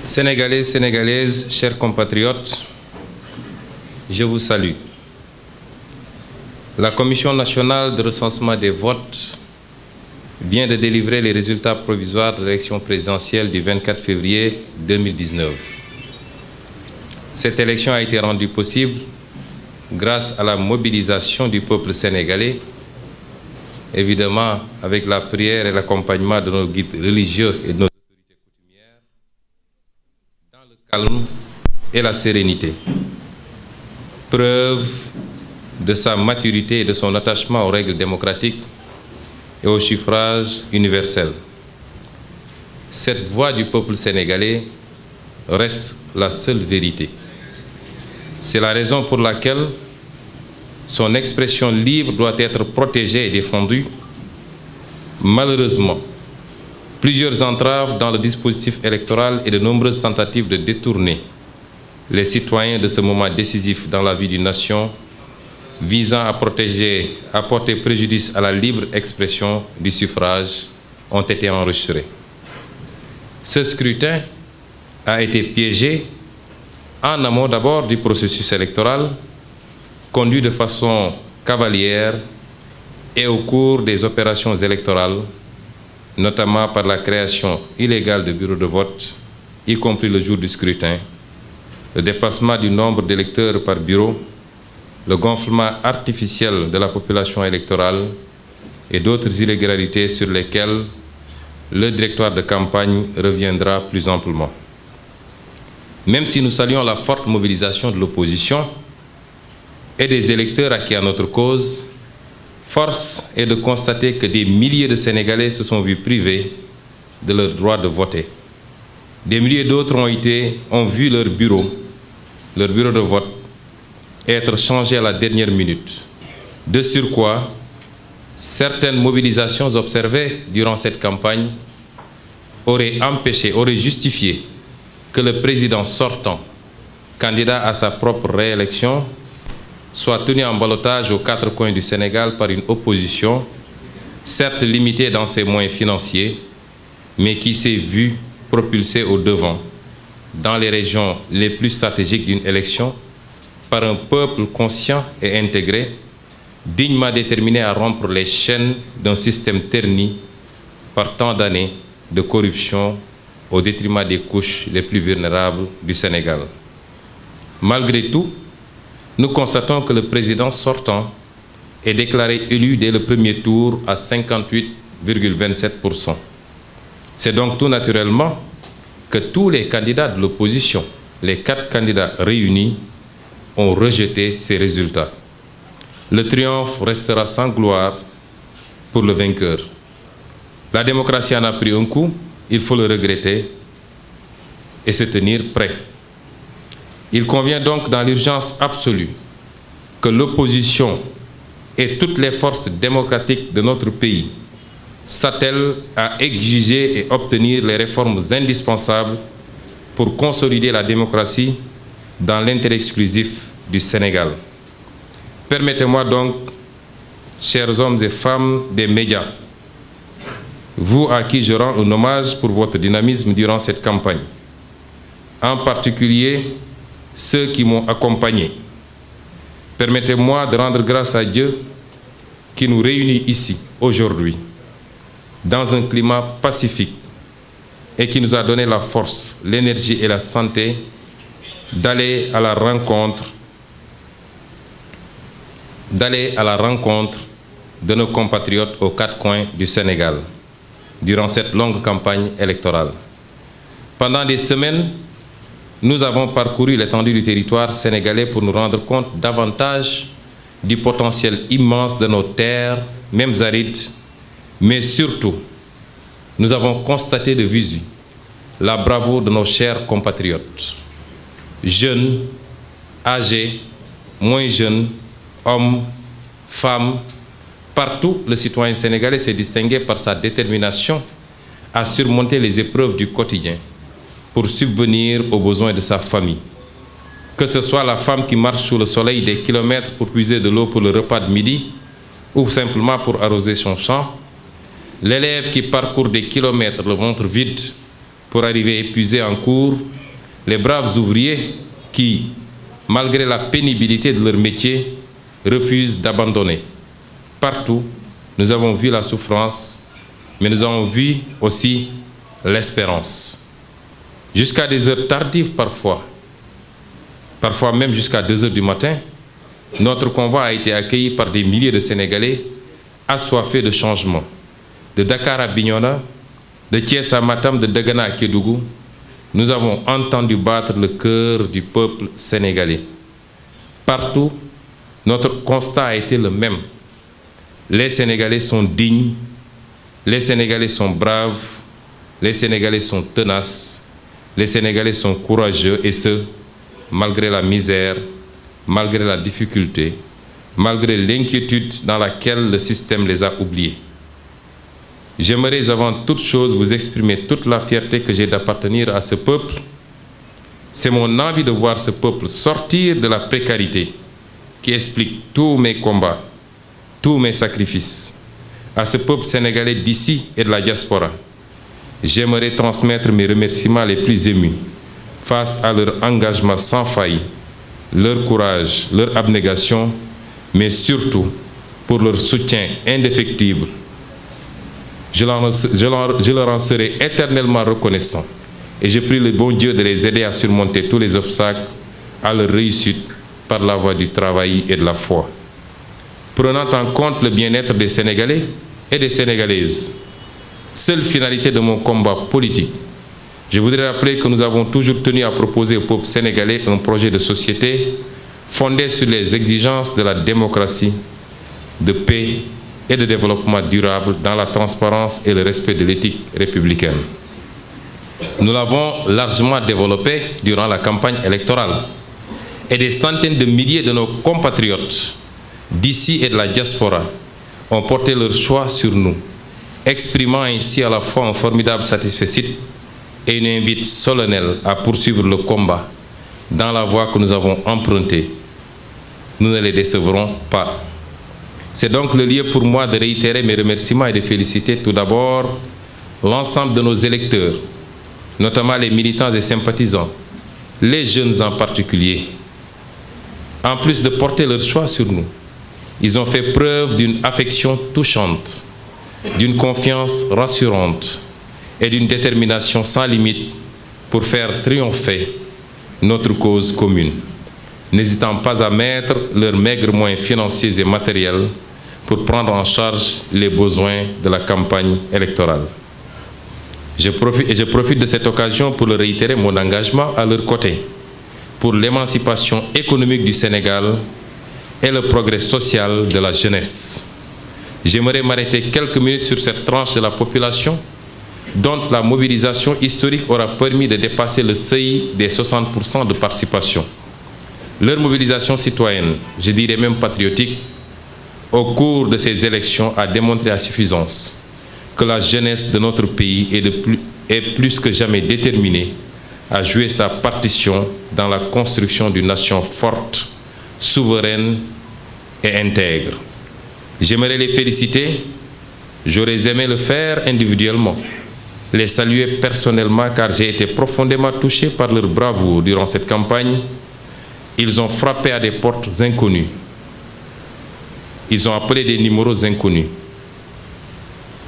Sénégalais, Sénégalaises, chers compatriotes, je vous salue. La Commission nationale de recensement des votes vient de délivrer les résultats provisoires de l'élection présidentielle du 24 février 2019. Cette élection a été rendue possible grâce à la mobilisation du peuple sénégalais, évidemment avec la prière et l'accompagnement de nos guides religieux et de nos autorités coutumières, dans le calme et la sérénité. Preuve de sa maturité et de son attachement aux règles démocratiques et au suffrage universel. Cette voix du peuple sénégalais reste la seule vérité. C'est la raison pour laquelle son expression libre doit être protégée et défendue. Malheureusement, plusieurs entraves dans le dispositif électoral et de nombreuses tentatives de détourner les citoyens de ce moment décisif dans la vie d'une nation visant à porter préjudice à la libre expression du suffrage ont été enregistrés. Ce scrutin a été piégé en amont d'abord du processus électoral, conduit de façon cavalière et au cours des opérations électorales, notamment par la création illégale de bureaux de vote, y compris le jour du scrutin, le dépassement du nombre d'électeurs par bureau, le gonflement artificiel de la population électorale et d'autres illégalités sur lesquelles le directoire de campagne reviendra plus amplement. Même si nous saluons la forte mobilisation de l'opposition et des électeurs acquis à notre cause, force est de constater que des milliers de Sénégalais se sont vus privés de leur droit de voter. Des milliers d'autres ont vu leur bureau de vote être changé à la dernière minute. De surcroît, certaines mobilisations observées durant cette campagne auraient justifié que le président sortant, candidat à sa propre réélection, soit tenu en ballottage aux quatre coins du Sénégal par une opposition, certes limitée dans ses moyens financiers, mais qui s'est vue propulsée au devant, dans les régions les plus stratégiques d'une élection, par un peuple conscient et intégré, dignement déterminé à rompre les chaînes d'un système terni par tant d'années de corruption au détriment des couches les plus vulnérables du Sénégal. Malgré tout, nous constatons que le président sortant est déclaré élu dès le premier tour à 58,27%. C'est donc tout naturellement que tous les candidats de l'opposition, les 4 candidats réunis, ont rejeté ces résultats. Le triomphe restera sans gloire pour le vainqueur. La démocratie en a pris un coup, il faut le regretter et se tenir prêt. Il convient donc, dans l'urgence absolue, que l'opposition et toutes les forces démocratiques de notre pays s'attellent à exiger et obtenir les réformes indispensables pour consolider la démocratie dans l'intérêt exclusif du Sénégal. Permettez-moi donc, chers hommes et femmes des médias, vous à qui je rends un hommage pour votre dynamisme durant cette campagne, en particulier ceux qui m'ont accompagné. Permettez-moi de rendre grâce à Dieu qui nous réunit ici, aujourd'hui, dans un climat pacifique et qui nous a donné la force, l'énergie et la santé d'aller à la rencontre de nos compatriotes aux 4 coins du Sénégal durant cette longue campagne électorale. Pendant des semaines, nous avons parcouru l'étendue du territoire sénégalais pour nous rendre compte davantage du potentiel immense de nos terres, même arides, mais surtout, nous avons constaté de visu la bravoure de nos chers compatriotes. Jeunes, âgés, moins jeunes, hommes, femmes, partout le citoyen sénégalais s'est distingué par sa détermination à surmonter les épreuves du quotidien pour subvenir aux besoins de sa famille. que ce soit la femme qui marche sous le soleil des kilomètres pour puiser de l'eau pour le repas de midi ou simplement pour arroser son champ, l'élève qui parcourt des kilomètres le ventre vide pour arriver épuisé en cours, les braves ouvriers qui, malgré la pénibilité de leur métier, refusent d'abandonner. Partout, nous avons vu la souffrance, mais nous avons vu aussi l'espérance. Jusqu'à des heures tardives parfois même jusqu'à 2 heures du matin, notre convoi a été accueilli par des milliers de Sénégalais assoiffés de changement. De Dakar à Bignona, de Thiès à Matam, de Dagana à Kédougou, nous avons entendu battre le cœur du peuple sénégalais. Partout, notre constat a été le même. Les Sénégalais sont dignes, les Sénégalais sont braves, les Sénégalais sont tenaces, les Sénégalais sont courageux, et ce, malgré la misère, malgré la difficulté, malgré l'inquiétude dans laquelle le système les a oubliés. J'aimerais avant toute chose vous exprimer toute la fierté que j'ai d'appartenir à ce peuple. C'est mon envie de voir ce peuple sortir de la précarité qui explique tous mes combats, tous mes sacrifices. À ce peuple sénégalais d'ici et de la diaspora, j'aimerais transmettre mes remerciements les plus émus face à leur engagement sans faille, leur courage, leur abnégation, mais surtout pour leur soutien indéfectible. Je leur en serai éternellement reconnaissant et je prie le bon Dieu de les aider à surmonter tous les obstacles à leur réussite par la voie du travail et de la foi. Prenant en compte le bien-être des Sénégalais et des Sénégalaises, seule finalité de mon combat politique, je voudrais rappeler que nous avons toujours tenu à proposer au peuple sénégalais un projet de société fondé sur les exigences de la démocratie, de paix et de développement durable dans la transparence et le respect de l'éthique républicaine. Nous l'avons largement développé durant la campagne électorale et des centaines de milliers de nos compatriotes d'ici et de la diaspora ont porté leur choix sur nous, exprimant ainsi à la fois un formidable satisfecit et une invite solennelle à poursuivre le combat dans la voie que nous avons empruntée. Nous ne les décevrons pas. C'est donc le lieu pour moi de réitérer mes remerciements et de féliciter tout d'abord l'ensemble de nos électeurs, notamment les militants et sympathisants, les jeunes en particulier. En plus de porter leur choix sur nous, ils ont fait preuve d'une affection touchante, d'une confiance rassurante et d'une détermination sans limite pour faire triompher notre cause commune, n'hésitant pas à mettre leurs maigres moyens financiers et matériels pour prendre en charge les besoins de la campagne électorale. Je profite de cette occasion pour leur réitérer mon engagement à leur côté pour l'émancipation économique du Sénégal et le progrès social de la jeunesse. J'aimerais m'arrêter quelques minutes sur cette tranche de la population dont la mobilisation historique aura permis de dépasser le seuil des 60% de participation. Leur mobilisation citoyenne, je dirais même patriotique, au cours de ces élections a démontré à suffisance que la jeunesse de notre pays est plus que jamais déterminée à jouer sa partition dans la construction d'une nation forte, souveraine et intègre. J'aimerais les féliciter, j'aurais aimé le faire individuellement, les saluer personnellement car j'ai été profondément touché par leur bravoure durant cette campagne. Ils ont frappé à des portes inconnues. Ils ont appelé des numéros inconnus.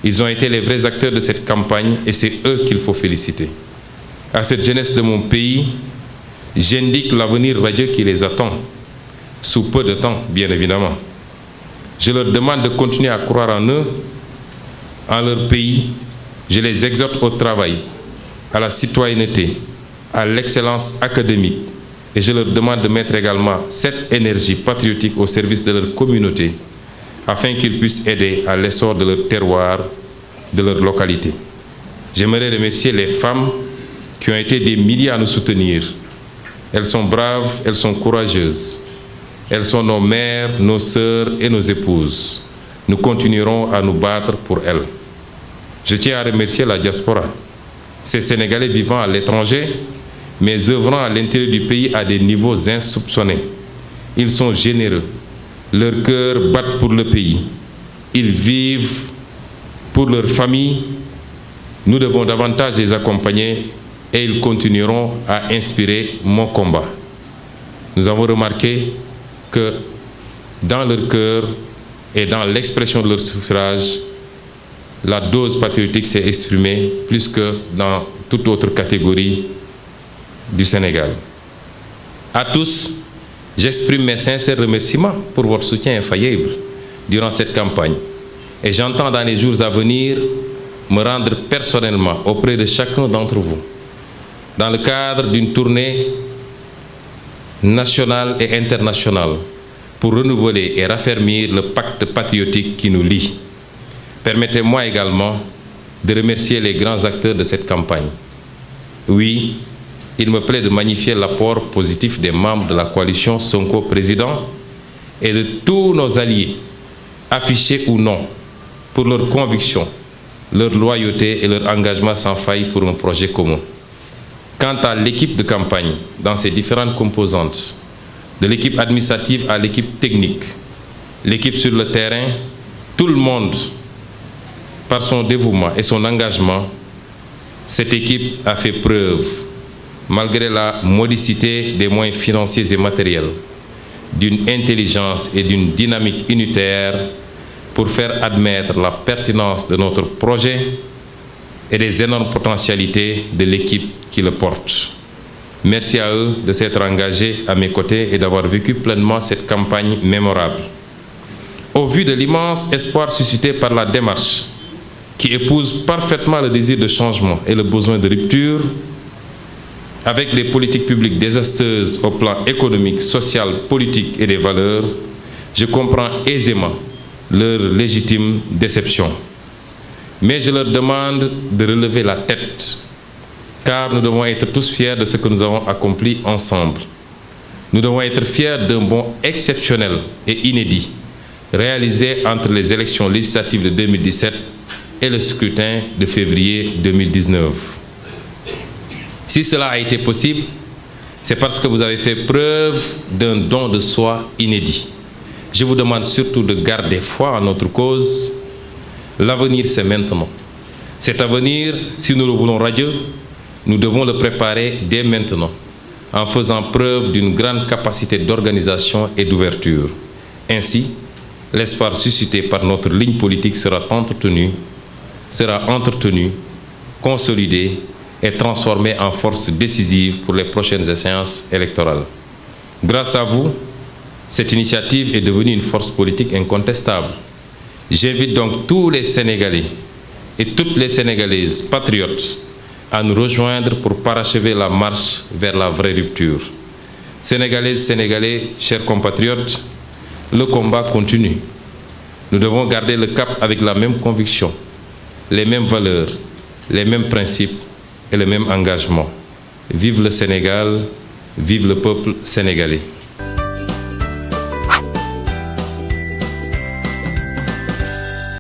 Ils ont été les vrais acteurs de cette campagne et c'est eux qu'il faut féliciter. À cette jeunesse de mon pays, j'indique l'avenir radieux qui les attend, sous peu de temps, bien évidemment. Je leur demande de continuer à croire en eux, en leur pays. Je les exhorte au travail, à la citoyenneté, à l'excellence académique. Et je leur demande de mettre également cette énergie patriotique au service de leur communauté, afin qu'ils puissent aider à l'essor de leur terroir, de leur localité. J'aimerais remercier les femmes qui ont été des milliers à nous soutenir. Elles sont braves, elles sont courageuses. Elles sont nos mères, nos sœurs et nos épouses. Nous continuerons à nous battre pour elles. Je tiens à remercier la diaspora, ces Sénégalais vivant à l'étranger, mais œuvrant à l'intérieur du pays à des niveaux insoupçonnés. Ils sont généreux, leurs cœurs battent pour le pays, ils vivent pour leur famille. Nous devons davantage les accompagner et ils continueront à inspirer mon combat. Nous avons remarqué que dans leur cœur et dans l'expression de leur suffrage, la dose patriotique s'est exprimée plus que dans toute autre catégorie du Sénégal. À tous, j'exprime mes sincères remerciements pour votre soutien infaillible durant cette campagne. Et j'entends dans les jours à venir me rendre personnellement auprès de chacun d'entre vous, dans le cadre d'une tournée nationale et internationale, pour renouveler et raffermir le pacte patriotique qui nous lie. Permettez-moi également de remercier les grands acteurs de cette campagne. Oui, il me plaît de magnifier l'apport positif des membres de la coalition Sonko Président et de tous nos alliés, affichés ou non, pour leur conviction, leur loyauté et leur engagement sans faille pour un projet commun. Quant à l'équipe de campagne, dans ses différentes composantes, de l'équipe administrative à l'équipe technique, l'équipe sur le terrain, tout le monde, par son dévouement et son engagement, cette équipe a fait preuve, malgré la modicité des moyens financiers et matériels, d'une intelligence et d'une dynamique unitaire pour faire admettre la pertinence de notre projet et les énormes potentialités de l'équipe qui le porte. Merci à eux de s'être engagés à mes côtés et d'avoir vécu pleinement cette campagne mémorable. Au vu de l'immense espoir suscité par la démarche, qui épouse parfaitement le désir de changement et le besoin de rupture, avec des politiques publiques désastreuses au plan économique, social, politique et des valeurs, je comprends aisément leur légitime déception. Mais je leur demande de relever la tête, car nous devons être tous fiers de ce que nous avons accompli ensemble. Nous devons être fiers d'un bond exceptionnel et inédit, réalisé entre les élections législatives de 2017 et le scrutin de février 2019. Si cela a été possible, c'est parce que vous avez fait preuve d'un don de soi inédit. Je vous demande surtout de garder foi en notre cause. L'avenir, c'est maintenant. Cet avenir, si nous le voulons radieux, nous devons le préparer dès maintenant, en faisant preuve d'une grande capacité d'organisation et d'ouverture. Ainsi, l'espoir suscité par notre ligne politique sera entretenu, consolidé et transformé en force décisive pour les prochaines échéances électorales. Grâce à vous, cette initiative est devenue une force politique incontestable. J'invite donc tous les Sénégalais et toutes les Sénégalaises patriotes à nous rejoindre pour parachever la marche vers la vraie rupture. Sénégalaises, Sénégalais, chers compatriotes, le combat continue. Nous devons garder le cap avec la même conviction, les mêmes valeurs, les mêmes principes et le même engagement. Vive le Sénégal, vive le peuple sénégalais.